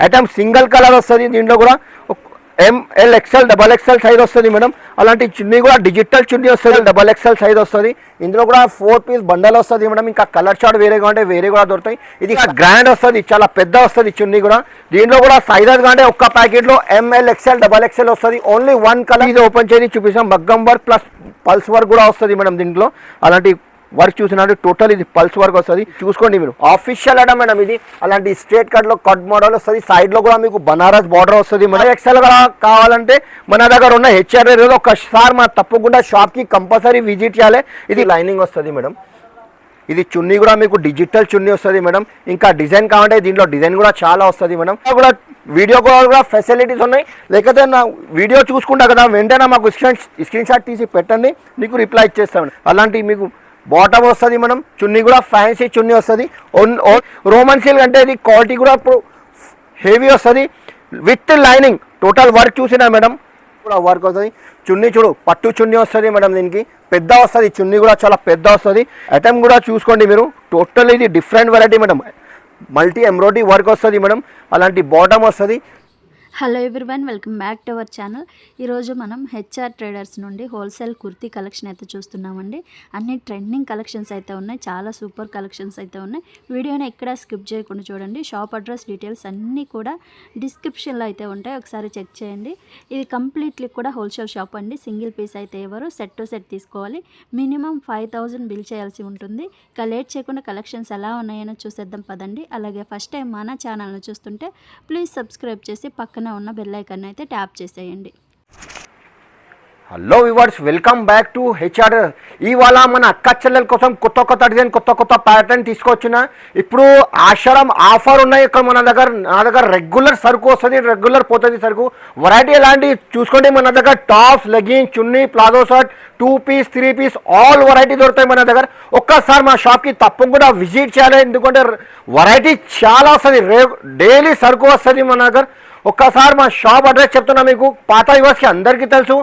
Item single colour వస్తుంది. దీంట్లో కూడా ML XL XXL సైజ్ వస్తుంది మేడం. అలాంటి చున్నీ కూడా డిజిటల్ చున్నీ వస్తుంది, XXL సైజ్ వస్తుంది. ఇందులో కూడా 4 పీస్ బండల్ వస్తుంది మేడం. ఇంకా కలర్ చార్ట్ వేరేగా ఉంటే వేరే కూడా దొరుకుతాయి. ఇది గ్రాండ్ వస్తుంది, చాలా పెద్ద వస్తుంది చున్నీ కూడా. దీంట్లో కూడా సైజెస్ అంటే ఒక్క ప్యాకెట్ లో ML XL XXL వస్తుంది. Only 1 colour. ఇది ఓపెన్ చేసి చూపిస్తాం. మగ్గం వర్క్ ప్లస్ పల్స్ వర్క్ కూడా వస్తుంది మేడం. దీంట్లో అలాంటి వర్క్ చూసినట్టు టోటల్ ఇది పల్స్ వర్క్ వస్తుంది. చూసుకోండి మీరు, ఆఫీషియల్ ఐటమ్ మేడం ఇది. అలాంటి స్ట్రేట్ కట్ లో కట్ మోడల్ వస్తుంది. సైడ్ లో కూడా మీకు బనారస్ బార్డర్ వస్తుంది. మన ఎక్సెల్ కావాలంటే మన దగ్గర ఉన్న హెచ్ఆర్ ఒకసారి మన తప్పకుండా షాప్ కి కంపల్సరీ విజిట్ చేయాలి. ఇది లైనింగ్ వస్తుంది మేడం. ఇది చున్నీ కూడా మీకు డిజిటల్ చున్నీ వస్తుంది మేడం. ఇంకా డిజైన్ కావాలంటే దీంట్లో డిజైన్ కూడా చాలా వస్తుంది మేడం. కూడా వీడియో కాల్ కూడా ఫెసిలిటీస్ ఉన్నాయి. లేకపోతే నా వీడియో చూసుకుంటా కదా, వెంటనే మాకు స్క్రీన్ షాట్ తీసి పెట్టండి, మీకు రిప్లై ఇచ్చేస్తాం. అలాంటి మీకు బాటమ్ వస్తుంది మనం. చున్నీ కూడా ఫ్యాన్సీ చున్నీ వస్తుంది. రోమన్ సిల్క్ అంటే ఇది క్వాలిటీ కూడా ఇప్పుడు హెవీ వస్తుంది విత్ లైనింగ్. టోటల్ వర్క్ చూసినా మేడం, కూడా వర్క్ వస్తుంది. చున్నీ చూడు, పట్టు చున్నీ వస్తుంది మేడం. దీనికి పెద్ద వస్తుంది చున్నీ కూడా, చాలా పెద్ద వస్తుంది. ఐటమ్ కూడా చూసుకోండి మీరు, టోటల్ ఇది different variety madam. Multi embroidery work వస్తుంది మేడం. అలాంటి బాటమ్ వస్తుంది. Hello everyone, welcome back to our channel. ఈరోజు మనం హెచ్ఆర్ ట్రేడర్స్ నుండి హోల్సేల్ కుర్తీ కలెక్షన్ అయితే చూస్తున్నామండి. అన్ని ట్రెండింగ్ కలెక్షన్స్ అయితే ఉన్నాయి, చాలా సూపర్ కలెక్షన్స్ అయితే ఉన్నాయి. వీడియోని ఎక్కడ స్కిప్ చేయకుండా చూడండి. షాప్ అడ్రస్ డీటెయిల్స్ అన్నీ కూడా డిస్క్రిప్షన్లో అయితే ఉంటాయి, ఒకసారి చెక్ చేయండి. ఇది కంప్లీట్లీ కూడా హోల్సేల్ షాప్ అండి. సింగిల్ పీస్ అయితే ఎవరు సెట్ టు సెట్ తీసుకోవాలి. మినిమం 5000 బిల్ చేయాల్సి ఉంటుంది. ఇక లేట్ చేయకుండా కలెక్షన్స్ ఎలా ఉన్నాయో చూసేద్దాం పదండి. అలాగే ఫస్ట్ టైం మన ఛానల్ని చూస్తుంటే ప్లీజ్ సబ్స్క్రైబ్ చేసి పక్కన ఉన్న బెల్ ఐకాన్ అయితే ట్యాప్ చేసేయండి. Hello viewers, welcome back to HR. ఇవాళ మన అక్క చెల్లెల కోసం కొత్త డిజైన్, కొత్త ప్యాటర్న్ తీసుకొచ్చిన. ఇప్పుడు ఆషాఢం ఆఫర్ ఉన్నాయి. ఇక్కడ నా దగ్గర రెగ్యులర్ సరుకు వస్తుంది, రెగ్యులర్ పోతుంది సరుకు. వెరైటీ ఎలాంటి చూసుకోండి. మన దగ్గర tops, leggings, chunni, palazzo shirt, 2 piece 3 piece all variety దొరుకుతాయి మన దగ్గర. ఒక్కసారి మా షాప్కి తప్పకుండా విజిట్ చేయాలి, ఎందుకంటే వెరైటీ చాలా వస్తుంది. డైలీ సరుకు వస్తుంది మన దగ్గర. ఒక్కసారి మా షాప్ అడ్రస్ చెప్తున్నా మీకు. పాత వ్యూవర్స్కి అందరికీ తెలుసు,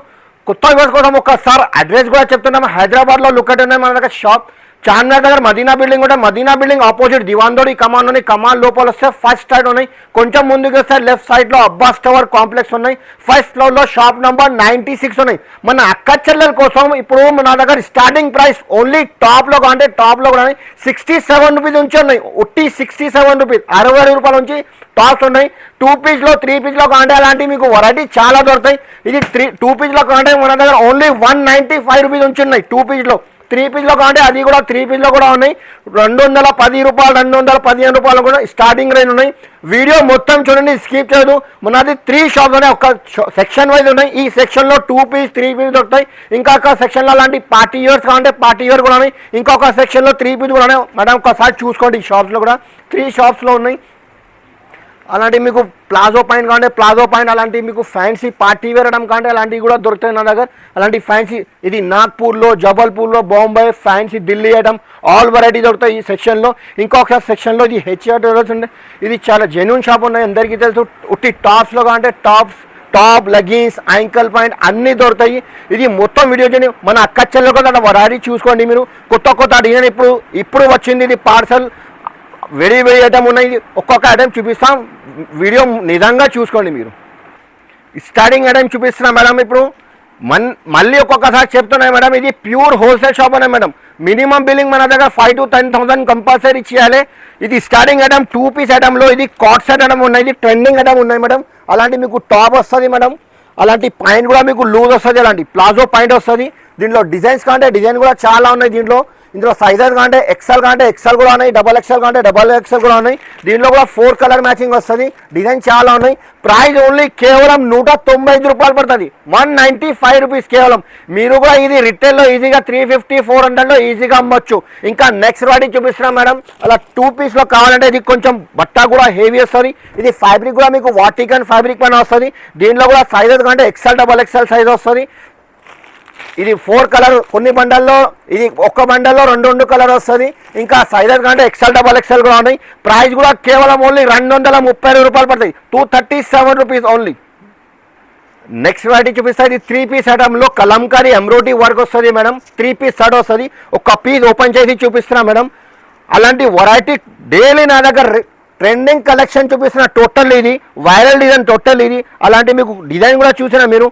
కొత్త వ్యూవర్స్ కోసం ఒక్కసారి అడ్రస్ కూడా చెప్తున్నాము. హైదరాబాద్లో లొకేట్ ఉన్నాయి మన దగ్గర షాప్. చార్మినార్ దగ్గర మదీనా బిల్డింగ్ ఉంటాయి. మదీనా బిల్డింగ్ ఆపోజిట్ దివాందోడి కమాన్ ఉన్నాయి. కమాన్ లోపల వస్తే ఫస్ట్ సైడ్ ఉన్నాయి. కొంచెం ముందుకు వస్తే లెఫ్ట్ సైడ్ లో అబ్బాస్ టవర్ కాంప్లెక్స్ ఉన్నాయి. ఫస్ట్ ఫ్లోర్ లో షాప్ నంబర్ 96 ఉన్నాయి. మన అక్క చెల్లెల కోసం ఇప్పుడు మన దగ్గర స్టార్టింగ్ ప్రైస్ ఓన్లీ టాప్ లో అంటే టాప్ లో కూడా 67 రూపీస్ నుంచి ఉన్నాయి. ఉట్టి 67 రూపీస్, 60 రూపాయల నుంచి టాప్స్ ఉన్నాయి. 2 పీస్ లో 3 పీస్ లో కాంటే అలాంటి మీకు వెరైటీ చాలా దొరుకుతాయి. ఇది 2 పీస్ లో కాంటే మన దగ్గర ఓన్లీ 195 రూపీస్ నుంచి ఉన్నాయి. 2 పీస్ లో 3 పీస్ లో కాంటే అది కూడా 3 పీస్ లో కూడా ఉన్నాయి. 210 రూపాయలు, 215 రూపాయలు కూడా స్టార్టింగ్ రేంజ్ ఉన్నాయి. వీడియో మొత్తం చూడండి, స్కిప్ చేయదు. మనది 3 షాప్స్ ఉన్నాయి, ఒక సెక్షన్ వైజ్ ఉన్నాయి. ఈ సెక్షన్ లో 2 పీస్ 3 పీస్ దొరుకుతాయి. ఇంకొక సెక్షన్ లో అలాంటి పార్టీ ఇయర్స్ కావాలంటే పార్టీ ఇయర్ కూడా ఉన్నాయి. ఇంకొక సెక్షన్ లో 3 పీస్ కూడా ఉన్నాయి. మేడం ఒకసారి చూసుకోండి. ఈ షాప్స్ లో కూడా 3 షాప్స్ లో ఉన్నాయి. అలాంటి మీకు ప్లాజో పాయింట్ కాంటే ప్లాజో పాయింట్, అలాంటి మీకు ఫ్యాన్సీ పార్టీ వేర్ అడం కాంటే అలాంటివి కూడా దొరుకుతాయి నా దగ్గర. అలాంటి ఫ్యాన్సీ ఇది నాగ్పూర్లో, జబల్పూర్లో, Bombay fancy, Delhi item all variety దొరుకుతాయి ఈ సెక్షన్లో. ఇంకొక సెక్షన్లో ఇది హెచ్ఆర్ ట్రేడర్స్ ఉండే. ఇది చాలా జెన్యూన్ షాప్ ఉన్నాయి, అందరికీ తెలుసు. ఉట్టి టాప్స్లో కాంటే టాప్, లెగిన్స్, యాంకల్ పాయింట్ అన్నీ దొరుకుతాయి. ఇది మొత్తం వీడియో చేయండి. మన అక్క చెల్లెలు కూడా వెరైటీ చూసుకోండి మీరు. కొత్త డిజైన్ ఇప్పుడు వచ్చింది. ఇది పార్సల్ వెరీ ఐటమ్ ఉన్నాయి. ఒక్కొక్క ఐటమ్ చూపిస్తాం, వీడియో నిజంగా చూసుకోండి మీరు. స్టార్టింగ్ ఐటమ్ చూపిస్తున్నా మేడం. ఇప్పుడు మళ్ళీ ఒక్కొక్కసారి చెప్తున్నాయి మేడం, ఇది ప్యూర్ హోల్సేల్ షాప్ అనే మేడం. మినిమం బిల్లింగ్ మన దగ్గర 5 to 10,000 కంపల్సరీ చేయాలి. ఇది స్టార్టింగ్ ఐటమ్ 2 పీస్ ఐటమ్లో ఇది కాట్ సెట్ ఐటమ్ ఉన్నాయి. ఇది ట్రెండింగ్ ఐటమ్ ఉన్నాయి మేడం. అలాంటి మీకు టాప్ వస్తుంది మేడం. అలాంటి పాయింట్ కూడా మీకు లూజ్ వస్తుంది. అలాంటి ప్లాజో పాయింట్ వస్తుంది. దీంట్లో డిజైన్స్ కాంటే డిజైన్ కూడా చాలా ఉన్నాయి. ఇందులో సైజెస్ కాంటే ఎక్సెల్ కూడా ఉన్నాయి, XXL కాంటే XXL కూడా ఉన్నాయి. దీంట్లో కూడా 4 కలర్ మ్యాచింగ్ వస్తుంది. డిజైన్ చాలా ఉన్నాయి. ప్రైస్ ఓన్లీ కేవలం 195 రూపాయలు పడుతుంది. 195 రూపీస్ కేవలం. మీరు కూడా ఇది రిటైల్లో ఈజీగా 350-400లో ఈజీగా అమ్మొచ్చు. ఇంకా నెక్స్ట్ వెరైటీ చూపిస్తున్నాం మేడం. అలా 2 పీస్లో కావాలంటే ఇది కొంచెం బట్ట కూడా హెవీ వస్తుంది. ఇది ఫ్యాబ్రిక్ కూడా మీకు వాటికన్ ఫ్యాబ్రిక్ పైన వస్తుంది. దీంట్లో కూడా సైజెస్ కాంటే XXL సైజ్ వస్తుంది. ఇది 4 కలర్, కొన్ని బండల్లో ఇది ఒక్క బండల్లో 2 కలర్ వస్తుంది. ఇంకా సైజెస్ కంటే XXL కూడా ఉన్నాయి. ప్రైస్ కూడా కేవలం ఓన్లీ 230 రూపాయలు పడుతుంది. 237 రూపీస్ ఓన్లీ. నెక్స్ట్ వెరైటీ చూపిస్తే ఇది 3 పీస్ ఐటమ్లో కలంకారీ ఎంబ్రాయిడరీ వర్క్ వస్తుంది మేడం. 3 పీస్ షర్ట్ వస్తుంది. ఒక పీస్ ఓపెన్ చేసి చూపిస్తున్నా మేడం. అలాంటి వెరైటీ డైలీ నా దగ్గర ట్రెండింగ్ కలెక్షన్ చూపిస్తున్న టోటల్ ఇది వైరల్ డిజైన్ టోటల్ ఇది. అలాంటి మీకు డిజైన్ కూడా చూసినా మీరు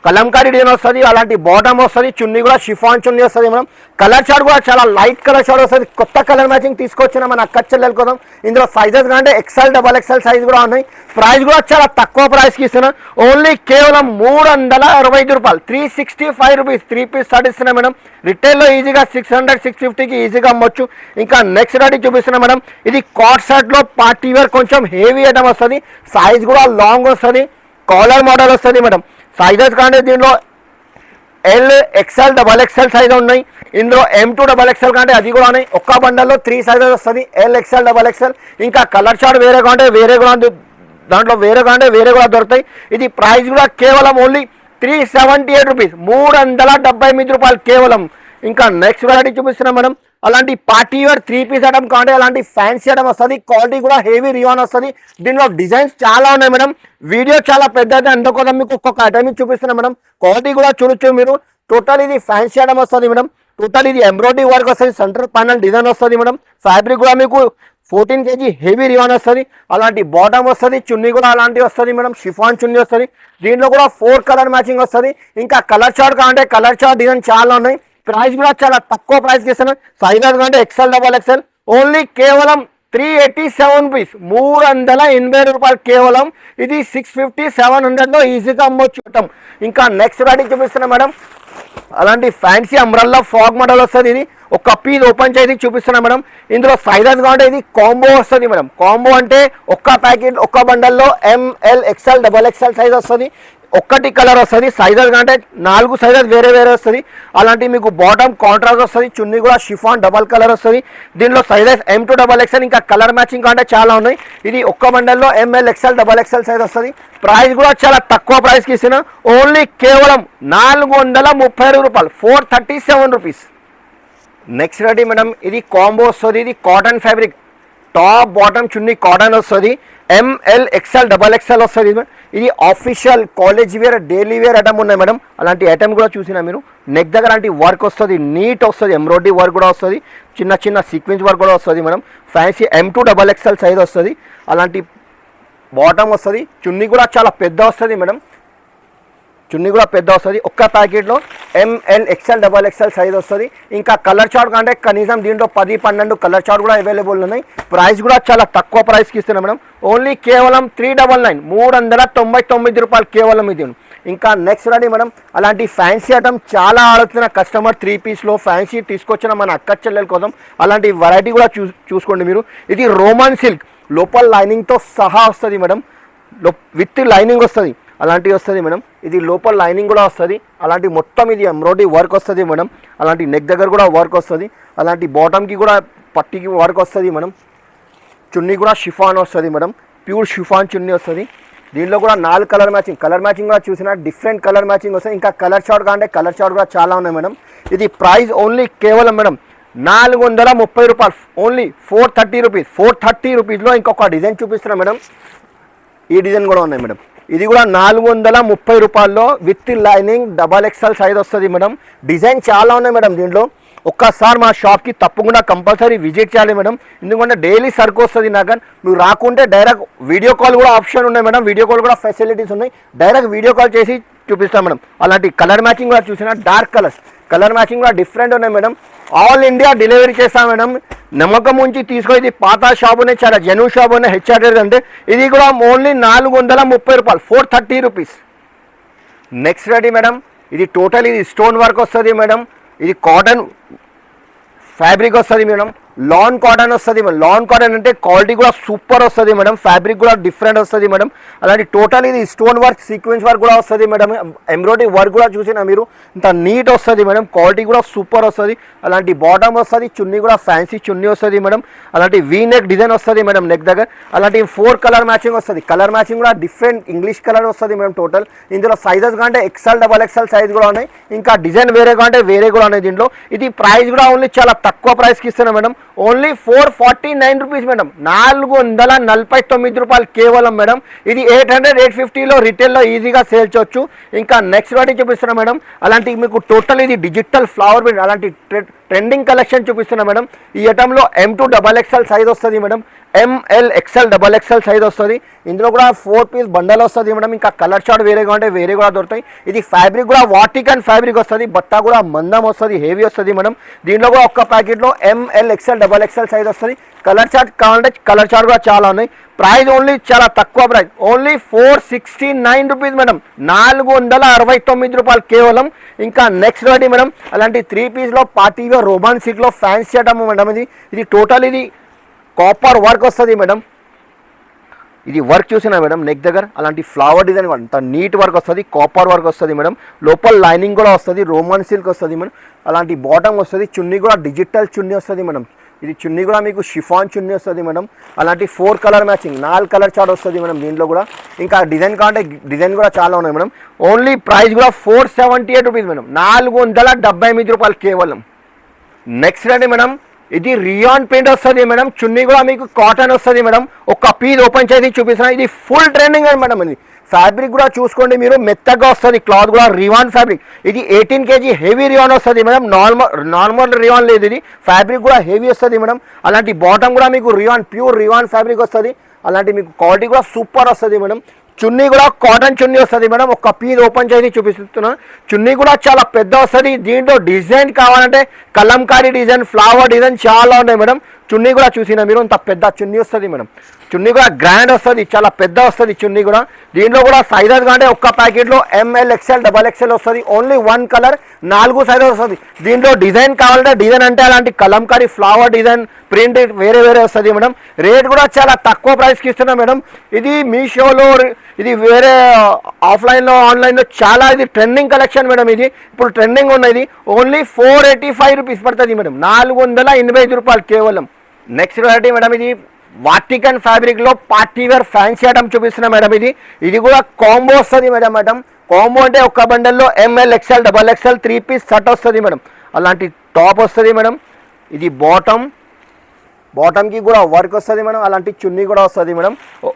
కలంకారీ డిజైన్ వస్తుంది, అలాంటి బాటమ్ వస్తుంది, చున్నీ కూడా షిఫాన్ చున్నీ వస్తుంది మనం. కలర్ చార్ట్ కూడా చాలా లైట్ కలర్ చార్ట్ వస్తుంది, కొత్త కలర్ మ్యాచింగ్ తీసుకొచ్చిన మన అక్క చెల్లెల కోసం. ఇందులో సైజెస్ కంటే XL XXL సైజ్ కూడా ఉన్నాయి. ప్రైస్ కూడా చాలా తక్కువ ప్రైస్కి ఇస్తున్నాం, ఓన్లీ కేవలం 365 రూపాయలు, 365 రూపీస్ 3 పీస్ షర్ట్ ఇస్తున్నాం మేడం. రిటైల్లో ఈజీగా 600 650కి ఈజీగా అమ్మొచ్చు. ఇంకా నెక్స్ట్ రెడీ చూపిస్తున్నాం మేడం, ఇది కాట్ షర్ట్లో పార్టీ వేర్ కొంచెం హెవీ ఐటమ్ వస్తుంది, సైజ్ కూడా లాంగ్ వస్తుంది, కాలర్ మోడల్ వస్తుంది మేడం. సైజెస్ కానీ దీనిలో L XL XXL సైజ్ ఉన్నాయి, ఇందులో M2 XXL కంటే అది కూడా ఉన్నాయి. ఒక్క బండల్లో 3 సైజెస్ వస్తుంది, L XL XXL. ఇంకా కలర్ చార్ట్ వేరే కంటే వేరే కూడా దాంట్లో వేరే కంటే వేరే కూడా దొరుకుతాయి. ఇది ప్రైస్ కూడా కేవలం ఓన్లీ 378 రూపీస్, 378 రూపాయలు కేవలం. ఇంకా నెక్స్ట్ వెరైటీ చూపిస్తున్నాం మేడం, అలాంటి పార్టీ వేర్ 3 పీస్ ఐటమ్ కాంటే అలాంటి ఫ్యాన్సీ ఐటమ్ వస్తుంది, క్వాలిటీ కూడా హెవీ రియాన్ వస్తుంది. దీనిలో డిజైన్స్ చాలా ఉన్నాయి మేడం, వీడియో చాలా పెద్దది అందుకోసం మీకు ఒక్కొక్క ఐటమ్ చూపిస్తున్నాం మేడం. క్వాలిటీ కూడా చూడొచ్చు మీరు. టోటల్ ఇది ఫ్యాన్సీ ఐటమ్ వస్తుంది మేడం, టోటల్ ఇది ఎంబ్రాయిడరీ వర్క్ వస్తుంది, సెంటర్ ప్యానల్ డిజైన్ వస్తుంది మేడం. ఫ్యాబ్రిక్ కూడా మీకు 14 kg హెవీ రియాన్ వస్తుంది, అలాంటి బాటమ్ వస్తుంది, చున్నీ కూడా అలాంటివి వస్తుంది మేడం, షిఫాన్ చున్నీ వస్తుంది. దీంట్లో కూడా 4 కలర్ మ్యాచింగ్ వస్తుంది. ఇంకా కలర్ చార్ట్ కాంటే కలర్ చార్ట్ డిజైన్ చాలా ఉన్నాయి. ప్రైస్ కూడా చాలా తక్కువ ప్రైస్కి ఇస్తున్నాం, సైజెస్ కంటే XL XXL ఓన్లీ కేవలం 387 రూపీస్, 380 రూపాయలు కేవలం. ఇది 650 700లో ఈజీగా అమ్మొచ్చు. ఇంకా నెక్స్ట్ రెడీ చూపిస్తున్నాం మేడం, అలాంటి ఫ్యాన్సీ అంబ్రెల్లా ఫ్రాక్ మోడల్ వస్తుంది. ఇది ఒక పీస్ ఓపెన్ చేసి చూపిస్తున్నాం మేడం. ఇందులో సైజెస్ కాంటే ఇది కాంబో వస్తుంది మేడం. కాంబో అంటే ఒక్క ప్యాకెట్ ఒక్క బండల్లో ML XL XXL సైజ్ వస్తుంది, ఒక్కటి కలర్ వస్తుంది. సైజెస్ కంటే 4 సైజెస్ వేరే వేరే వస్తుంది. అలాంటి మీకు బాటమ్ కాంట్రాస్ట్ వస్తుంది, చున్నీ కూడా షిఫాన్ డబల్ కలర్ వస్తుంది. దీనిలో సైజెస్ M2 XXL. ఇంకా కలర్ మ్యాచింగ్ కంటే చాలా ఉన్నాయి. ఇది ఒక్క బండల్లో ML XL XXL సైజ్ వస్తుంది. ప్రైస్ కూడా చాలా తక్కువ ప్రైస్కి ఇస్తున్నా, ఓన్లీ కేవలం 430 రూపాయలు, 437 రూపీస్. నెక్స్ట్ రెడీ మేడం, ఇది కాంబో వస్తుంది. ఇది cotton fabric, top bottom chunni cotton వస్తుంది, ML XL XXL వస్తుంది. ఇది official college wear daily wear item ఉన్నాయి మేడం. అలాంటి ఐటమ్ కూడా చూసినా మీరు. నెక్ దగ్గర అలాంటి వర్క్ వస్తుంది, నీట్ వస్తుంది, ఎంబ్రాయిడరీ వర్క్ కూడా వస్తుంది, చిన్న చిన్న సీక్వెన్స్ వర్క్ కూడా వస్తుంది madam. Fancy M2 XXL size వస్తుంది, అలాంటి బాటమ్ వస్తుంది. చున్నీ కూడా చాలా పెద్ద వస్తుంది మేడం, చున్నీ కూడా పెద్ద వస్తుంది. ఒక్క ప్యాకెట్లో ML XL XXL సైజ్ వస్తుంది. ఇంకా కలర్ చార్ట్ కంటే కనీసం దీంట్లో 10-12 కలర్ చార్ట్ కూడా అవైలబుల్ ఉన్నాయి. ప్రైస్ కూడా చాలా తక్కువ ప్రైస్కి ఇస్తున్నాం మేడం, ఓన్లీ కేవలం 399, 399 రూపాయలు కేవలం ఇది. ఇంకా నెక్స్ట్ రెడీ మేడం, అలాంటి ఫ్యాన్సీ ఐటమ్ చాలా ఆడుతున్న కస్టమర్ 3 పీస్లో ఫ్యాన్సీ తీసుకొచ్చిన మన అక్క చెల్లెల కోసం. అలాంటి వెరైటీ కూడా చూసుకోండి మీరు. ఇది రోమన్ సిల్క్, లోపల లైనింగ్తో సహా వస్తుంది మేడం, విత్ లైనింగ్ వస్తుంది, అలాంటివి వస్తుంది మేడం. ఇది లోపల లైనింగ్ కూడా వస్తుంది, అలాంటి మొత్తం ఇది ఎంబ్రాయిడరీ వర్క్ వస్తుంది మేడం. అలాంటి నెక్ దగ్గర కూడా వర్క్ వస్తుంది, అలాంటి బాటమ్కి కూడా పట్టికి వర్క్ వస్తుంది మేడం. చున్నీ కూడా షిఫాన్ వస్తుంది మేడం, ప్యూర్ షిఫాన్ చున్నీ వస్తుంది. దీంట్లో కూడా 4 కలర్ మ్యాచింగ్ కూడా చూసినా డిఫరెంట్ కలర్ మ్యాచింగ్ వస్తుంది. ఇంకా కలర్ చార్ట్ కంటే కలర్ చార్ట్ కూడా చాలా ఉన్నాయి మేడం. ఇది ప్రైస్ ఓన్లీ కేవలం మేడం 430 రూపాయలు, ఓన్లీ 430 రూపీస్. 430 రూపీస్లో ఇంకొక డిజైన్ చూపిస్తున్నాం మేడం, ఈ డిజైన్ కూడా ఉన్నాయి మేడం. ఇది కూడా 430 రూపాయల్లో విత్ లైనింగ్ XXL సైజ్ వస్తుంది మేడం. డిజైన్ చాలా ఉన్నాయి మేడం దీంట్లో. ఒక్కసారి మా షాప్కి తప్పకుండా కంపల్సరీ విజిట్ చేయాలి మేడం, ఎందుకంటే డైలీ సరుకు వస్తుంది నాకు. మీరు రాకుంటే డైరెక్ట్ వీడియో కాల్ కూడా ఆప్షన్ ఉన్నాయి మేడం, వీడియో కాల్ కూడా ఫెసిలిటీస్ ఉన్నాయి, డైరెక్ట్ వీడియో కాల్ చేసి చూపిస్తాం మేడం. అలాంటి కలర్ మ్యాచింగ్ కూడా చూసినా డార్క్ కలర్ మ్యాచింగ్ కూడా డిఫరెంట్ ఉన్నాయి మేడం. ఆల్ ఇండియా డెలివరీ చేస్తాం మేడం. నమ్మకం ఉంచి తీసుకో, ఇది పాత షాప్ ఉన్నాయి, చాలా జెన్యూన్ షాప్ ఉన్నాయి HR అంటే. ఇది కూడా ఓన్లీ 430 రూపాయలు, 430 రూపీస్. నెక్స్ట్ రెడీ మేడం, ఇది టోటల్ ఇది స్టోన్ వర్క్ వస్తుంది మేడం. ఇది కాటన్ ఫ్యాబ్రిక్ వస్తుంది మేడం, లాన్ కాటన్ వస్తుంది మేడం. లాన్ కాటన్ అంటే క్వాలిటీ కూడా సూపర్ వస్తుంది మేడం, ఫ్యాబ్రిక్ కూడా డిఫరెంట్ వస్తుంది మేడం. అలాంటి టోటల్ ఇది స్టోన్ వర్క్ సీక్వెన్స్ వర్క్ కూడా వస్తుంది మేడం, ఎంబ్రాయిడరీ వర్క్ కూడా చూసినా మీరు, ఇంత నీట్ వస్తుంది మేడం, క్వాలిటీ కూడా సూపర్ వస్తుంది. అలాంటి బాటమ్ వస్తుంది, చున్నీ కూడా ఫ్యాన్సీ చున్నీ వస్తుంది మేడం. అలాంటి వీ నెక్ డిజైన్ వస్తుంది మేడం నెక్ దగ్గర. అలాంటి 4 కలర్ మ్యాచింగ్ వస్తుంది, కలర్ మ్యాచింగ్ కూడా డిఫరెంట్ ఇంగ్లీష్ కలర్ వస్తుంది మేడం. టోటల్ ఇందులో సైజెస్ కంటే XL XXL సైజ్ కూడా ఉన్నాయి, ఇంకా డిజైన్ వేరే కంటే వేరే కూడా ఉన్నాయి దీంట్లో. ఇది ప్రైస్ కూడా ఓన్లీ చాలా తక్కువ ప్రైస్కి ఇస్తున్నాం మేడం, ఓన్లీ 449 రూపీస్ మేడం, 449 రూపాయలు కేవలం మేడం. ఇది 800-850లో రిటైల్లో ఈజీగా సేల్ చేయొచ్చు. ఇంకా నెక్స్ట్ వాటి చూపిస్తున్నాం మేడం, అలాంటి మీకు టోటల్ ఇది డిజిటల్ ఫ్లవర్ ప్రింట్, అలాంటి ట్రెండింగ్ కలెక్షన్ చూపిస్తున్నా మేడం. ఈ ఐటంలో M2 XXL సైజ్ వస్తుంది madam, ML XL XXL size వస్తుంది. ఇందులో కూడా 4 పీస్ బండల్ వస్తుంది మేడం. ఇంకా కలర్ చార్ట్ వేరే కావాలంటే వేరే కూడా దొరుకుతాయి. ఇది ఫ్యాబ్రిక్ కూడా వాటికన్ ఫ్యాబ్రిక్ వస్తుంది. బట్ట కూడా మందం వస్తుంది, హెవీ వస్తుంది మేడం. దీంట్లో కూడా ఒక్క ప్యాకెట్లో ML XL XXL సైజ్ వస్తుంది. కలర్ చార్ట్ కావాలంటే కలర్ చార్ట్ కూడా చాలా ఉన్నాయి. ప్రైస్ ఓన్లీ చాలా తక్కువ ప్రైస్, ఓన్లీ 469 రూపీస్ మేడం, 469 రూపాయలు కేవలం. ఇంకా నెక్స్ట్ రెడీ మేడం, అలాంటి 3 పీస్లో పార్టీగా రోమాన్ సిల్క్లో ఫ్యాన్సీ ఐటమ్ మేడం. ఇది టోటల్ ఇది కాపర్ వర్క్ వస్తుంది మేడం. ఇది వర్క్ చూసినా మేడం నెక్ దగ్గర అలాంటి ఫ్లవర్ డిజైన్ అంత నీట్ వర్క్ వస్తుంది, కాపర్ వర్క్ వస్తుంది మేడం. లోపల లైనింగ్ కూడా వస్తుంది, రోమన్ సిల్క్ వస్తుంది మేడం. అలాంటి బాటమ్ వస్తుంది. చున్నీ కూడా డిజిటల్ చున్నీ వస్తుంది మేడం. ఇది చున్నీ కూడా మీకు షిఫాన్ చున్నీ వస్తుంది మేడం. అలాంటి 4 కలర్ మ్యాచింగ్ 4 కలర్ చార్ట్ వస్తుంది మేడం దీంట్లో కూడా. ఇంకా డిజైన్ కావాలంటే డిజైన్ కూడా చాలా ఉన్నాయి మేడం. ఓన్లీ ప్రైస్ కూడా 478 రూపీస్ మేడం, 478 రూపాయలు కేవలం. నెక్స్ట్ రండి మేడం, ఇది రియాన్ ప్రింట్ వస్తుంది మేడం. చున్నీ కూడా మీకు కాటన్ వస్తుంది మేడం. ఒక పీస్ ఓపెన్ చేసి చూపిస్తున్నాను. ఇది ఫుల్ ట్రెండింగ్ అని మేడం. ఇది ఫ్యాబ్రిక్ కూడా చూసుకోండి మీరు, మెత్తగా వస్తుంది. క్లాత్ కూడా రియాన్ ఫ్యాబ్రిక్. ఇది 18 kg హెవీ రియాన్ వస్తుంది మేడం. నార్మల్ రియాన్ లేదు, ఇది ఫ్యాబ్రిక్ కూడా హెవీ వస్తుంది మేడం. అలాంటి బాటమ్ కూడా మీకు రియాన్, ప్యూర్ రియాన్ ఫ్యాబ్రిక్ వస్తుంది. అలాంటి మీకు క్వాలిటీ కూడా సూపర్ వస్తుంది మేడం. చున్నీ కూడా కాటన్ చున్నీ వస్తుంది మేడం. ఒక పీస్ ఓపెన్ చేసి చూపిస్తున్నాను. చున్నీ కూడా చాలా పెద్ద వస్తుంది. దీంట్లో డిజైన్ కావాలంటే కలంకారీ డిజైన్, ఫ్లవర్ డిజైన్ చాలా ఉన్నాయి మేడం. చున్నీ కూడా చూసినా మీరు, అంత పెద్ద చున్నీ వస్తుంది మేడం. చున్నీ కూడా గ్రాండ్ వస్తుంది, చాలా పెద్ద వస్తుంది చున్నీ కూడా. దీంట్లో కూడా సైజెస్ కంటే ఒక్క ప్యాకెట్లో ML XL XXL వస్తుంది. ఓన్లీ 1 కలర్ 4 సైజెస్ వస్తుంది. దీంట్లో డిజైన్ కావాలంటే డిజైన్ అంటే అలాంటి కలంకారీ ఫ్లవర్ డిజైన్, ప్రింట్ వేరే వేరే వస్తుంది మేడం. రేట్ కూడా చాలా తక్కువ ప్రైస్కి ఇస్తున్నాం మేడం. ఇది మీషోలో, ఇది వేరే ఆఫ్లైన్లో ఆన్లైన్లో చాలా ఇది ట్రెండింగ్ కలెక్షన్ మేడం. ఇది ఇప్పుడు ట్రెండింగ్ ఉన్నది. ఓన్లీ 485 రూపీస్ పడుతుంది మేడం, 485 రూపాయలు కేవలం. నెక్స్ట్ వెరైటీ మేడం, ఇది వాటికన్ ఫ్యాబ్రిక్లో పార్టీ వేర్ ఫ్యాన్సీ ఐటమ్ చూపిస్తున్నా మేడం. ఇది కూడా కాంబో వస్తుంది మేడం. కాంబో అంటే ఒక్క బండల్లో ML XL XXL 3 piece set వస్తుంది మేడం. అలాంటి టాప్ వస్తుంది మేడం. ఇది బాటమ్కి కూడా వర్క్ వస్తుంది మేడం. అలాంటి చున్నీ కూడా వస్తుంది మేడం.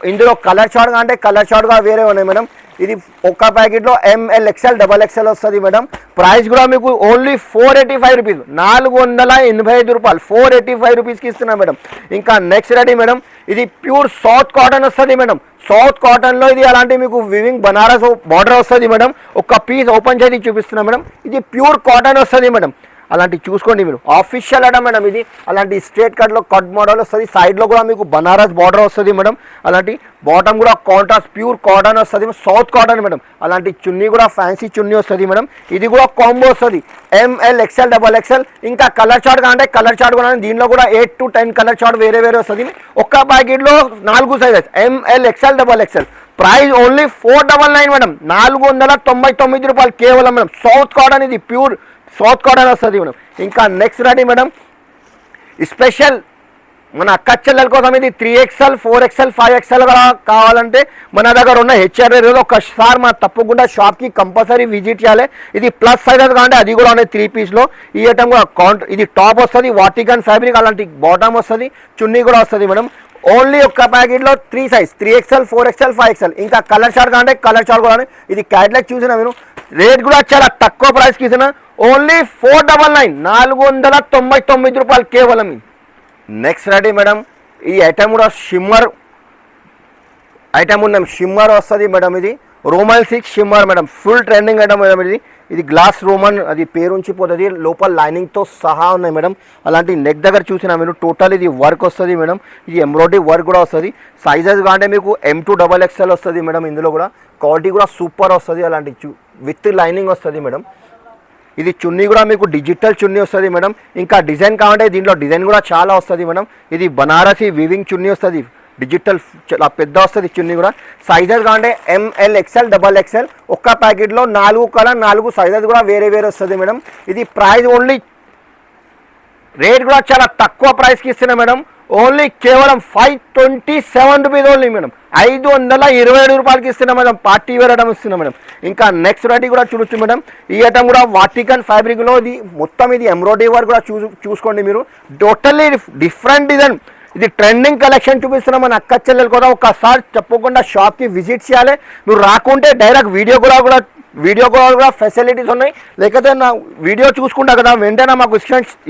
ఇందులో కలర్ చార్ట్గా అంటే కలర్ చార్ట్గా వేరే ఉన్నాయి మేడం. ఇది ఒక్క ప్యాకెట్లో ML XL XXL వస్తుంది మేడం. ప్రైస్ కూడా మీకు ఓన్లీ 485 రూపీస్, 485 రూపాయలు, 485 రూపీస్కి ఇస్తున్నాం మేడం. ఇంకా నెక్స్ట్ రెడీ మేడం, ఇది ప్యూర్ సౌత్ కాటన్ వస్తుంది మేడం. సౌత్ కాటన్లో ఇది అలాంటి మీకు వివింగ్ బనారస్ బార్డర్ వస్తుంది మేడం. ఒక పీస్ ఓపెన్ చేసి చూపిస్తున్నాం మేడం. ఇది ప్యూర్ కాటన్ వస్తుంది మేడం. అలాంటి చూసుకోండి మీరు, ఆఫీషియల్ ఐటమ్ మేడం. ఇది అలాంటి స్ట్రేట్ కట్లో కట్ మోడల్ వస్తుంది. సైడ్లో కూడా మీకు బనారస్ బార్డర్ వస్తుంది మేడం. అలాంటి బాటమ్ కూడా కాంట్రాస్ట్ ప్యూర్ కాటన్ వస్తుంది, సౌత్ కాటన్ మేడం. అలాంటి చున్నీ కూడా ఫ్యాన్సీ చున్నీ వస్తుంది మేడం. ఇది కూడా కాంబో వస్తుంది, ML XL XXL. ఇంకా కలర్ చార్ట్ కావాలంటే కలర్ చార్ట్ కూడా, దీంట్లో కూడా 8 to 10 కలర్ చార్ట్ వేరే వేరే వస్తుంది. ఒక్క ప్యాకెట్లో 4 sizes ML XL XXL. Price only 499 madam, 499 రూపాయలు కేవలం మేడం. సౌత్ కాటన్, ఇది ప్యూర్ సౌత్ కాటన్ వస్తుంది మేడం. ఇంకా నెక్స్ట్ రెడీ మేడం, స్పెషల్ మన అక్క చెల్లెల కోసం ఇది 3XL 4XL 5XL కావాలంటే మన దగ్గర ఉన్న HR ఒకసారి మన తప్పకుండా షాప్కి కంపల్సరీ విజిట్ చేయాలి. ఇది ప్లస్ సైజెస్ కావాలంటే అది కూడా ఉన్నాయి 3 పీస్లో. ఈ ఐటమ్ కూడా ఇది టాప్ వస్తుంది, వాటికన్ ఫ్యాబ్రిక్. అలాంటి బాటమ్ వస్తుంది, చున్నీ కూడా వస్తుంది మేడం. ఓన్లీ ఒక్క ప్యాకెట్లో 3 సైజ్, 3XL 4XL 5XL. ఇంకా కలర్ చార్ట్ కావాలంటే కలర్ చార్ట్ కూడా. ఇది క్యాట్లాగ్ చూసినా మీరు, రేట్ కూడా చాలా తక్కువ ప్రైస్కి ఇస్తున్నా. ఓన్లీ 499, 499 రూపాయలు కేవలం. నెక్స్ట్ రెడీ మేడం, ఈ ఐటమ్ కూడా షిమ్మర్ ఐటమ్ ఉన్నాం. షిమ్మర్ వస్తుంది మేడం. ఇది Roman silk shimmer madam, full trending item madam. ఇది గ్లాస్ రోమన్, అది పేరు ఉంచిపోతుంది. లోపల లైనింగ్తో సహా ఉన్నాయి మేడం. అలాంటి నెక్ దగ్గర చూసినా మీరు, టోటల్ ఇది వర్క్ వస్తుంది మేడం. ఇది ఎంబ్రాయిడరీ వర్క్ కూడా వస్తుంది. సైజెస్ కాంటే మీకు M2 XXL వస్తుంది మేడం. ఇందులో కూడా క్వాలిటీ కూడా సూపర్ వస్తుంది. అలాంటి విత్ లైనింగ్ వస్తుంది మేడం. ఇది చున్నీ కూడా మీకు డిజిటల్ చున్నీ వస్తుంది మేడం. ఇంకా డిజైన్ కావాలంటే దీంట్లో డిజైన్ కూడా చాలా వస్తుంది మేడం. ఇది బనారసి వివింగ్ చున్నీ వస్తుంది, డిజిటల్ చాలా పెద్ద వస్తుంది చున్నీ కూడా. సైజెస్ కావాలంటే ML XL XXL. ఒక్క ప్యాకెట్లో 4 కలర్ 4 సైజెస్ కూడా వేరే వేరే వస్తుంది మేడం. ఇది ప్రైస్ ఓన్లీ, రేట్ కూడా చాలా తక్కువ ప్రైస్కి ఇస్తున్నాం మేడం. ఓన్లీ కేవలం 527 రూపీస్ ఓన్లీ మేడం, 527 రూపాయలకి ఇస్తున్నాం మేడం. పార్టీ వేర్ ఐటమ్ ఇస్తున్నాం మేడం. ఇంకా నెక్స్ట్ వెరైటీ కూడా చూడొచ్చు మేడం. ఈ ఐటమ్ కూడా వాటికన్ ఫ్యాబ్రిక్లో, ఇది మొత్తం ఇది ఎంబ్రాయిడరీ వర్క్ కూడా చూసుకోండి మీరు. Totally different design. ఇది ట్రెండింగ్ కలెక్షన్ చూపిస్తున్నాం మన అక్క చెల్లెలు కూడా. ఒకసారి తప్పకుండా షాప్కి విజిట్ చేయాలి. మీరు రాకుంటే డైరెక్ట్ వీడియో కాల్ కూడా ఫెసిలిటీస్ ఉన్నాయి. లేకపోతే నా వీడియో చూసుకుంటా కదా వెంటనే మాకు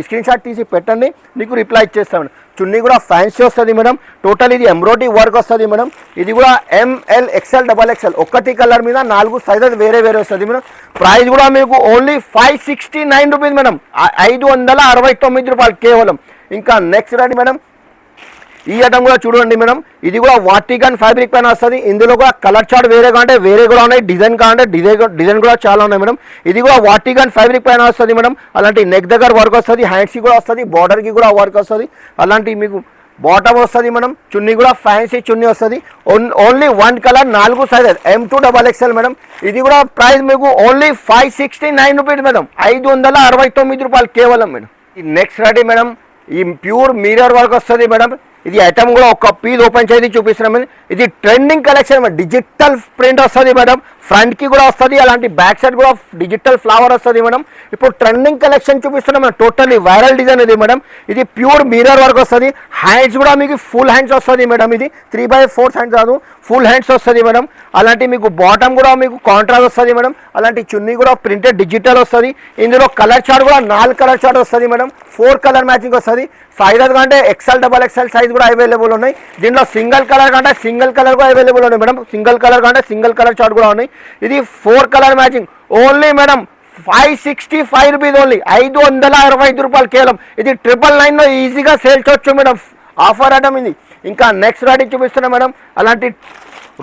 స్క్రీన్ షాట్ తీసి పెట్టండి, నీకు రిప్లై ఇచ్చేస్తాను. చున్నీ కూడా ఫ్యాన్సీ వస్తుంది మేడం. టోటల్ ఇది ఎంబ్రాయిడరీ వర్క్ వస్తుంది మేడం. ఇది కూడా ML XL XXL ఒకటి కలర్ మీద 4 సైజెస్ వేరే వస్తుంది మేడం. ప్రైస్ కూడా మీకు ఓన్లీ 569 రూపీస్ మేడం, 569 రూపాయలు కేవలం. ఇంకా నెక్స్ట్ రండి మేడం, ఈ ఐటమ్ కూడా చూడండి మేడం. ఇది కూడా వాటికన్ ఫ్యాబ్రిక్ పైన వస్తుంది. ఇందులో కూడా కలర్ చార్ట్ వేరే కాంటే వేరే కూడా ఉన్నాయి, డిజైన్ కాంటే డిజైన్ కూడా చాలా ఉన్నాయి మేడం. ఇది కూడా వాటికన్ ఫ్యాబ్రిక్ పైన వస్తుంది మేడం. అలాంటి నెక్ దగ్గర వర్క్ వస్తుంది, హ్యాండ్స్కి కూడా వస్తుంది, బార్డర్కి కూడా వర్క్ వస్తుంది. అలాంటి మీకు బాటమ్ వస్తుంది మేడం. చున్నీ కూడా ఫ్యాన్సీ చున్నీ వస్తుంది. Only 1 colour 4 sizes M2 XXL madam. ఇది కూడా ప్రైస్ మీకు ఓన్లీ 569 రూపీస్ మేడం, 569 రూపాయలు కేవలం మేడం. నెక్స్ట్ రెడీ మేడం, ఈ ప్యూర్ మిర్రర్ వర్క్ వస్తుంది మేడం. ఇది ఐటమ్ కూడా ఒక పీస్ ఓపెన్ చేసి చూపిస్తున్నాం మేడం. ఇది trending collection madam. Digital print వస్తుంది మేడం, ఫ్రంట్ కి కూడా వస్తుంది. అలాంటి బ్యాక్ సైడ్ కూడా డిజిటల్ ఫ్లవర్ వస్తుంది మేడం. ఇప్పుడు ట్రెండింగ్ కలెక్షన్ చూపిస్తున్నాం మేడం. టోటల్లీ వైరల్ డిజైన్ ఇది మేడం. ఇది ప్యూర్ మిర్రర్ వర్క్ వస్తుంది. హ్యాండ్స్ కూడా మీకు ఫుల్ హ్యాండ్స్ వస్తుంది మేడం. ఇది 3/4 హ్యాండ్స్ కాదు, ఫుల్ హ్యాండ్స్ వస్తుంది మేడం. అలాంటి మీకు బాటమ్ కూడా మీకు కాంట్రాస్ట్ వస్తుంది మేడం. అలాంటి చున్నీ కూడా ప్రింటెడ్ డిజిటల్ వస్తుంది. ఇందులో కలర్ చార్ట్ కూడా 4 కలర్ చార్ట్ వస్తుంది మేడం. 4 కలర్ మ్యాచింగ్ వస్తుంది. సైజెస్ కంటే XL XXL సైజ్ కూడా అవైలబుల్ ఉన్నాయి. దీంట్లో సింగిల్ కలర్ కంటే సింగిల్ కలర్ కూడా అవైలబుల్ ఉన్నాయి మేడం. సింగిల్ కలర్ కంటే సింగిల్ కలర్ చార్ట్ కూడా ఉన్నాయి. ఇది 4 colour matching only madam 565 rupees only, 565 రూపాయలు కేవలం. ఇది 999లో ఈజీగా సేల్ చేయొచ్చు మేడం. ఆఫర్ ఐటమ్ ఇది. ఇంకా నెక్స్ట్ రెడీ చూపిస్తున్నా మేడం. అలాంటి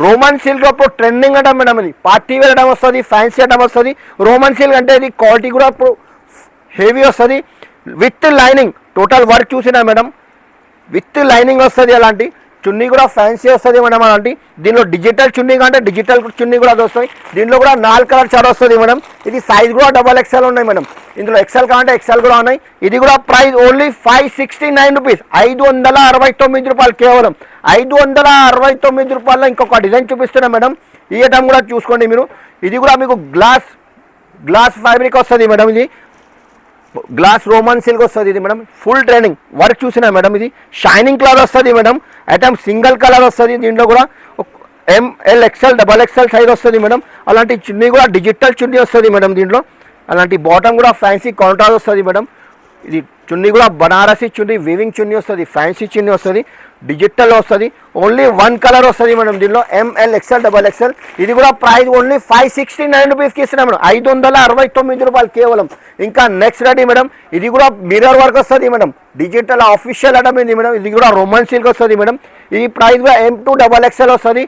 రోమన్ సిల్క్ ఇప్పుడు ట్రెండింగ్ ఐటమ్ మేడం. ఇది పార్టీ వేర్ ఐటమ్ వస్తుంది, ఫ్యాన్సీ ఐటమ్ వస్తుంది. రోమన్ సిల్క్ అంటే ఇది క్వాలిటీ కూడా ఇప్పుడు హెవీ వస్తుంది విత్ లైనింగ్. టోటల్ వర్క్ చూసినా మేడం, విత్ లైనింగ్ వస్తుంది. అలాంటి చున్నీ కూడా ఫ్యాన్సీ వస్తుంది మేడం. అలాంటి దీనిలో డిజిటల్ చున్నీ కంటే డిజిటల్ చున్నీ కూడా వస్తాయి. దీనిలో కూడా 4 కలర్ చార్ట్ వస్తుంది మేడం. ఇది సైజ్ కూడా XXL ఉన్నాయి మేడం. ఇందులో XL కంటే XL కూడా ఉన్నాయి. ఇది కూడా ప్రైస్ ఓన్లీ 569 రూపీస్, 569 రూపాయలు కేవలం, 569 రూపాయల్లో. ఇంకొక డిజైన్ చూపిస్తున్నా మేడం. ఈ ఐటమ్ కూడా చూసుకోండి మీరు. ఇది కూడా మీకు గ్లాస్ ఫ్యాబ్రిక్ వస్తుంది మేడం. ఇది గ్లాస్ రోమన్ సిల్క్ వస్తుంది ఇది మేడం. ఫుల్ ట్రైనింగ్ వర్క్ చూసినా మేడం. ఇది షైనింగ్ క్లాత్ వస్తుంది మేడం. ఐటమ్ సింగిల్ కలర్ వస్తుంది. దీంట్లో కూడా ML XL XXL సైజ్ వస్తుంది మేడం. అలాంటి చున్నీ కూడా డిజిటల్ చున్నీ వస్తుంది మేడం. దీంట్లో అలాంటి బాటమ్ కూడా ఫ్యాన్సీ కాంట్రాస్ట్ వస్తుంది మేడం. ఇది చున్నీ కూడా బనారసి చున్నీ, వీవింగ్ చున్నీ వస్తుంది, ఫ్యాన్సీ చున్నీ వస్తుంది, డిజిటల్ వస్తుంది. ఓన్లీ 1 కలర్ వస్తుంది మేడం. దీనిలో ML XL XXL. ఇది కూడా ప్రైస్ ఓన్లీ 569 రూపీస్కి ఇస్తున్నాం మేడం, 569 రూపాయలు కేవలం. ఇంకా నెక్స్ట్ రెడీ మేడం. ఇది కూడా మిర్రర్ వర్క్ వస్తుంది మేడం. డిజిటల్ ఆఫీషియల్ ఐటమ్ ఇది మేడం. ఇది కూడా రోమన్ సిల్క్ వస్తుంది మేడం. ఇది ప్రైస్ కూడా M2 XXL వస్తుంది.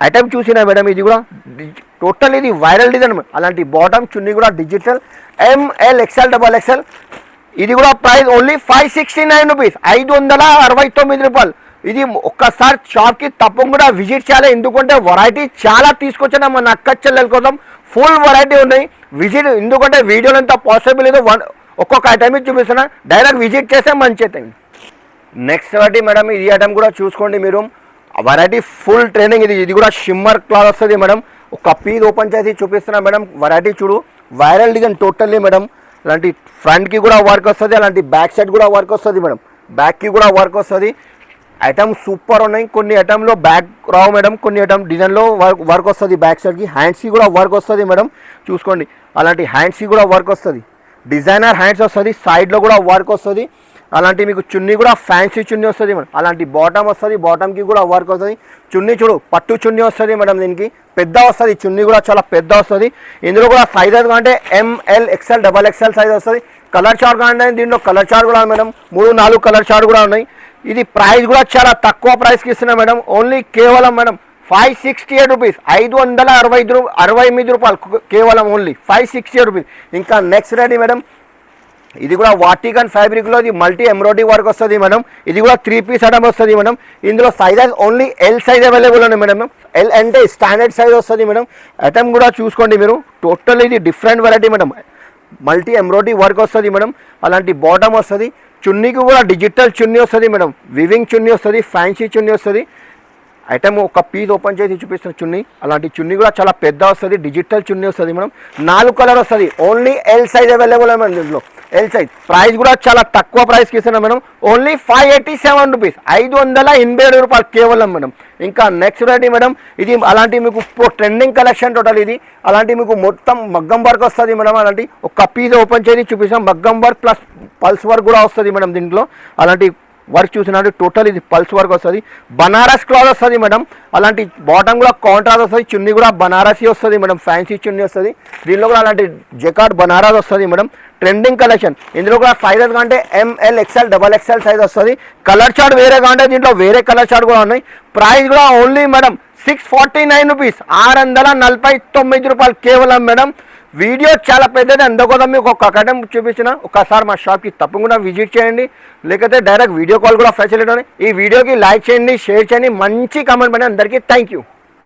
ఐటమ్ చూసినా మేడం. ఇది కూడా టోటల్ ఇది వైరల్ డిజైన్. అలాంటి బాటమ్ చున్నీ కూడా డిజిటల్ ML XL XXL. ఇది కూడా ప్రైస్ ఓన్లీ 569 రూపీస్, 569 రూపాయలు. ఇది ఒక్కసారి షాప్కి తప్పకుండా విజిట్ చేయాలి. ఎందుకంటే వెరైటీ చాలా తీసుకొచ్చిన మన అక్క చెల్లెల కోసం ఫుల్ వెరైటీ ఉన్నాయి. విజిట్ ఎందుకంటే వీడియోలో ఎంత పాసిబుల్ లేదు, ఒక్కొక్క ఐటమ్ చూపిస్తున్నా. డైరెక్ట్ విజిట్ చేస్తే మంచి అవుతాయి. Next variety madam. ఇది ఐటమ్ కూడా చూసుకోండి మీరు. Variety full training. ఇది కూడా షిమ్మర్ క్లాత్ వస్తుంది మేడం. ఒక పీస్ ఓపెన్ చేసి చూపిస్తున్నా మేడం. వెరైటీ చూడు, వైరల్ డిజైన్ టోటల్లీ మేడం. అలాంటి ఫ్రంట్కి కూడా వర్క్ వస్తుంది, అలాంటి బ్యాక్ సైడ్ కూడా వర్క్ వస్తుంది మేడం. బ్యాక్కి కూడా వర్క్ వస్తుంది. ఐటమ్ సూపర్ ఉన్నాయి. కొన్ని ఐటమ్లో బ్యాక్ రావు మేడం, కొన్ని ఐటమ్ డిజైన్లో వర్క్ వస్తుంది బ్యాక్ సైడ్కి. హ్యాండ్స్కి కూడా వర్క్ వస్తుంది మేడం. చూసుకోండి, అలాంటి హ్యాండ్స్కి కూడా వర్క్ వస్తుంది. డిజైనర్ హ్యాండ్స్ వస్తుంది, సైడ్లో కూడా వర్క్ వస్తుంది. అలాంటి మీకు చున్నీ కూడా ఫ్యాన్సీ చున్నీ వస్తుంది మేడం. అలాంటి బాటమ్ వస్తుంది, బాటమ్కి కూడా వర్క్ వస్తుంది. చున్నీ చూడు, పట్టు చున్నీ వస్తుంది మేడం. దీనికి పెద్ద వస్తుంది, చున్నీ కూడా చాలా పెద్ద వస్తుంది. ఇందులో కూడా సైజెస్ కంటే ML XL XXL సైజ్ వస్తుంది. కలర్ చార్ట్ కానీ దీంట్లో కలర్ చార్ట్ కూడా మేడం. 3-4 కలర్ చార్ట్ కూడా ఉన్నాయి. ఇది ప్రైస్ కూడా చాలా తక్కువ ప్రైస్కి ఇస్తున్నాం మేడం. ఓన్లీ కేవలం మేడం 568 రూపీస్, 568 రూపాయలు కేవలం, ఓన్లీ 568 రూపీస్. ఇంకా నెక్స్ట్ రెడీ మేడం. ఇది కూడా వాటికన్ ఫ్యాబ్రిక్లో ఇది మల్టీ ఎంబ్రాయిడరీ వర్క్ వస్తుంది మేడం. ఇది కూడా 3 పీస్ ఐటమ్ వస్తుంది మేడం. ఇందులో sizes only L size available ఉన్నాయి మేడం. L అంటే స్టాండర్డ్ సైజ్ వస్తుంది మేడం. ఐటమ్ కూడా చూసుకోండి మీరు. టోటల్ ఇది different variety madam. Multi embroidery work వస్తుంది మేడం. అలాంటి బాటమ్ వస్తుంది. చున్నీకి కూడా డిజిటల్ చున్నీ వస్తుంది మేడం. వివింగ్ చున్నీ వస్తుంది, ఫ్యాన్సీ చున్నీ వస్తుంది. ఐటమ్ ఒక పీస్ ఓపెన్ చేసి చూపిస్తున్న చున్నీ, అలాంటి చున్నీ కూడా చాలా పెద్ద వస్తుంది, డిజిటల్ చున్నీ వస్తుంది మేడం. 4 కలర్ వస్తుంది, only L size available madam దీంట్లో. ఎల్ సైజ్ ప్రైస్ కూడా చాలా తక్కువ ప్రైస్కి ఇస్తున్నాం మేడం, ఓన్లీ 587 రూపీస్, 587 రూపాయలు కేవలం మేడం. ఇంకా నెక్స్ట్ వెరైటీ మేడం, ఇది అలాంటి మీకు ట్రెండింగ్ కలెక్షన్ టోటల్ ఇది. అలాంటి మీకు మొత్తం మగ్గం వర్క్ వస్తుంది మేడం. అలాంటి ఒక పీస్ ఓపెన్ చేసి చూపిస్తాం, మగ్గం వర్క్ ప్లస్ పల్స్ వర్క్ కూడా వస్తుంది మేడం దీంట్లో. అలాంటి వర్క్ చూసినట్టు టోటల్ ఇది పల్స్ వర్క్ వస్తుంది, బనారస్ క్లాత్ వస్తుంది మేడం. అలాంటి బాటమ్ కూడా కాంట్రాస్ట్ వస్తుంది, చున్నీ కూడా బనారసీ వస్తుంది మేడం, ఫ్యాన్సీ చున్నీ వస్తుంది. దీనిలో కూడా అలాంటి జకార్డ్ బనారస్ వస్తుంది మేడం. ట్రెండింగ్ కలెక్షన్, ఇందులో కూడా సైజెస్ కంటే ML XL XXL సైజ్ వస్తుంది. కలర్ చార్ట్ వేరే కంటే దీంట్లో వేరే కలర్ చార్ట్ కూడా ఉన్నాయి. ప్రైస్ కూడా ఓన్లీ మేడం 649 రూపీస్, 649 రూపాయలు కేవలం మేడం. వీడియో చాలా పెద్దది, అందుకోసం మీకు ఒక ఐటమ్ చూపించిన. ఒకసారి మా షాప్కి తప్పకుండా విజిట్ చేయండి, లేకపోతే డైరెక్ట్ వీడియో కాల్ కూడా ఫెసిలిటీ ఉంది. ఈ వీడియోకి లైక్ చేయండి, షేర్ చేయండి, మంచి కామెంట్ పెట్టండి. అందరికీ థ్యాంక్ యూ.